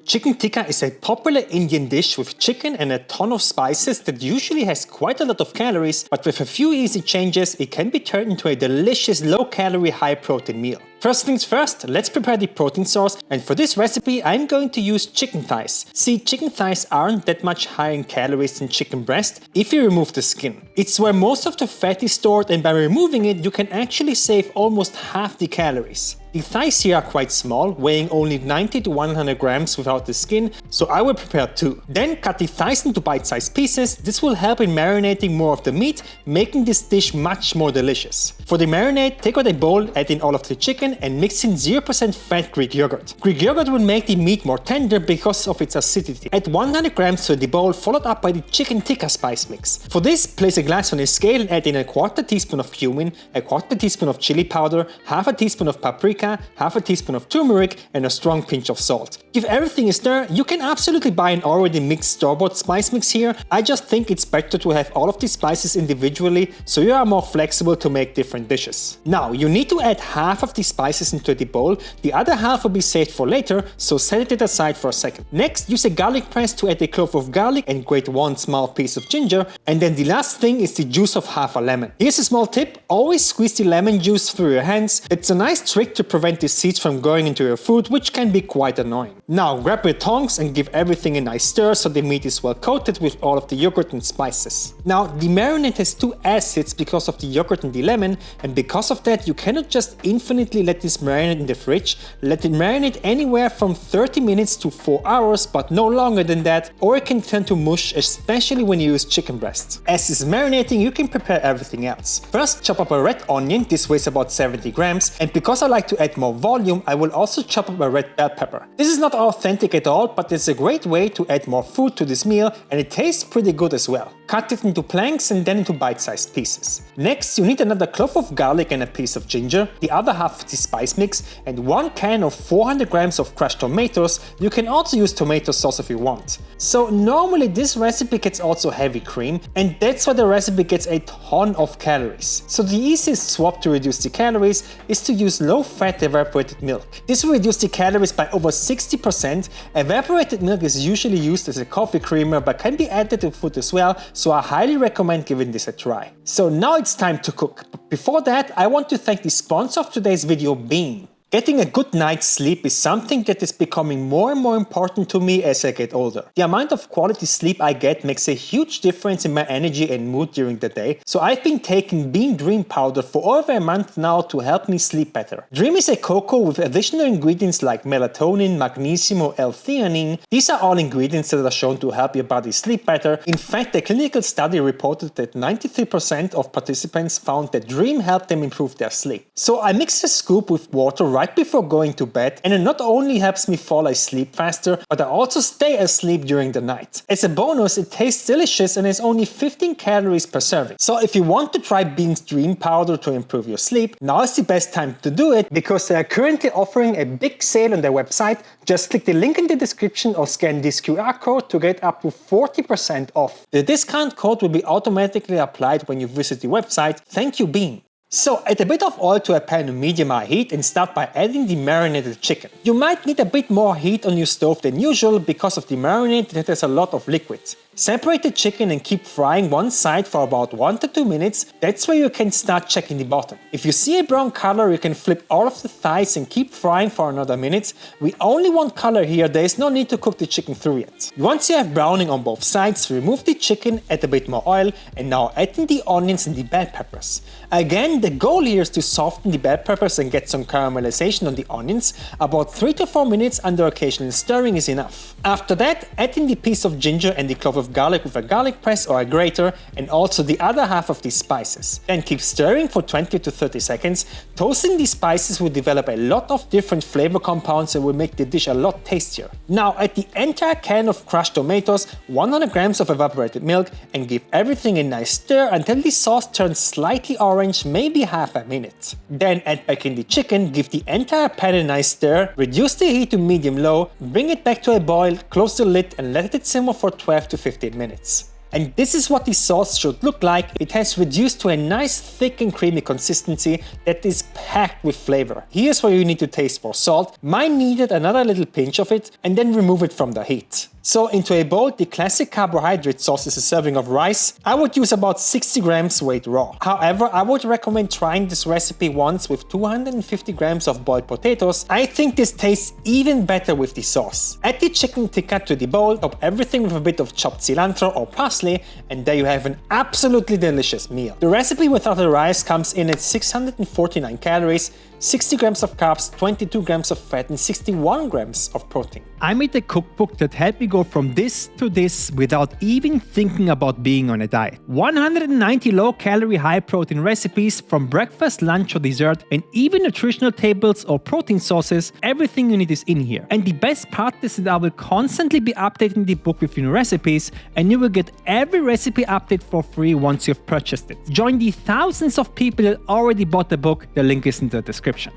Chicken tikka is a popular Indian dish with chicken and a ton of spices that usually has quite a lot of calories, but with a few easy changes, it can be turned into a delicious low-calorie, high-protein meal. First things first, let's prepare the protein source, and for this recipe I'm going to use chicken thighs. See, chicken thighs aren't that much higher in calories than chicken breast if you remove the skin. It's where most of the fat is stored, and by removing it you can actually save almost half the calories. The thighs here are quite small, weighing only 90 to 100 grams without the skin, so I will prepare 2. Then cut the thighs into bite-sized pieces. This will help in marinating more of the meat, making this dish much more delicious. For the marinade, take out a bowl, add in all of the chicken and mix in 0% fat Greek yogurt. Greek yogurt will make the meat more tender because of its acidity. Add 100 grams to the bowl, followed up by the chicken tikka spice mix. For this, place a glass on a scale and add in a quarter teaspoon of cumin, a quarter teaspoon of chili powder, half a teaspoon of paprika, half a teaspoon of turmeric and a strong pinch of salt. Give everything a stir. You can absolutely buy an already mixed store-bought spice mix here. I just think it's better to have all of the spices individually so you are more flexible to make different dishes. Now you need to add half of the spices into the bowl, the other half will be saved for later, so set it aside for a second. Next, use a garlic press to add a clove of garlic and grate 1 small piece of ginger, and then the last thing is the juice of half a lemon. Here's a small tip, always squeeze the lemon juice through your hands. It's a nice trick to prevent the seeds from going into your food, which can be quite annoying. Now grab your tongs and give everything a nice stir so the meat is well coated with all of the yogurt and spices. Now the marinade has 2 acids because of the yogurt and the lemon, and because of that you cannot just infinitely let this marinate in the fridge. Let it marinate anywhere from 30 minutes to 4 hours, but no longer than that, or it can turn to mush, especially when you use chicken breasts. As it's marinating, you can prepare everything else. First, chop up a red onion. This weighs about 70 grams, and because I like to add more volume, I will also chop up a red bell pepper. This is not authentic at all, but it's a great way to add more food to this meal, and it tastes pretty good as well. Cut it into planks and then into bite-sized pieces. Next, you need another clove of garlic and a piece of ginger, the other half of the spice mix, and 1 can of 400 grams of crushed tomatoes. You can also use tomato sauce if you want. So normally this recipe gets also heavy cream, and that's why the recipe gets a ton of calories. So the easiest swap to reduce the calories is to use low-fat evaporated milk. This will reduce the calories by over 60%. Evaporated milk is usually used as a coffee creamer but can be added to food as well, so I highly recommend giving this a try. So now it's time to cook. But before that, I want to thank the sponsor of today's video, Bean. Getting a good night's sleep is something that is becoming more and more important to me as I get older. The amount of quality sleep I get makes a huge difference in my energy and mood during the day, so I've been taking Bean Dream Powder for over a month now to help me sleep better. Dream is a cocoa with additional ingredients like melatonin, magnesium or L-theanine. These are all ingredients that are shown to help your body sleep better. In fact, a clinical study reported that 93% of participants found that Dream helped them improve their sleep. So I mix a scoop with water right before going to bed, and it not only helps me fall asleep faster, but I also stay asleep during the night. As a bonus, it tastes delicious and is only 15 calories per serving. So if you want to try Bean's Dream Powder to improve your sleep, now is the best time to do it because they are currently offering a big sale on their website. Just click the link in the description or scan this QR code to get up to 40% off. The discount code will be automatically applied when you visit the website. Thank you, Bean. So add a bit of oil to a pan on medium-high heat and start by adding the marinated chicken. You might need a bit more heat on your stove than usual because of the marinade that has a lot of liquid. Separate the chicken and keep frying one side for about 1 to 2 minutes. That's where you can start checking the bottom. If you see a brown color, you can flip all of the thighs and keep frying for another minute. We only want color here, there is no need to cook the chicken through yet. Once you have browning on both sides, remove the chicken, add a bit more oil, and now add in the onions and the bell peppers. Again, the goal here is to soften the bell peppers and get some caramelization on the onions. About 3 to 4 minutes under occasional stirring is enough. After that, add in the piece of ginger and the clove of garlic with a garlic press or a grater, and also the other half of these spices. Then keep stirring for 20 to 30 seconds. Toasting these spices will develop a lot of different flavor compounds and will make the dish a lot tastier. Now add the entire can of crushed tomatoes, 100 grams of evaporated milk, and give everything a nice stir until the sauce turns slightly orange, maybe half a minute. Then add back in the chicken, give the entire pan a nice stir, reduce the heat to medium-low, bring it back to a boil, close the lid and let it simmer for 12 to 15 minutes. And this is what the sauce should look like. It has reduced to a nice thick and creamy consistency that is packed with flavor. Here's where you need to taste for salt. Mine needed another little pinch of it, and then remove it from the heat. So into a bowl, the classic carbohydrate sauce is a serving of rice. I would use about 60 grams weighed raw. However, I would recommend trying this recipe once with 250 grams of boiled potatoes. I think this tastes even better with the sauce. Add the chicken tikka to the bowl, top everything with a bit of chopped cilantro or parsley, and there you have an absolutely delicious meal. The recipe without the rice comes in at 649 calories, 60 grams of carbs, 22 grams of fat, and 61 grams of protein. I made a cookbook that helped me go from this to this without even thinking about being on a diet. 190 low-calorie, high-protein recipes from breakfast, lunch, or dessert, and even nutritional tables or protein sources. Everything you need is in here. And the best part is that I will constantly be updating the book with new recipes, and you will get every recipe update for free once you've purchased it. Join the thousands of people that already bought the book. The link is in the description.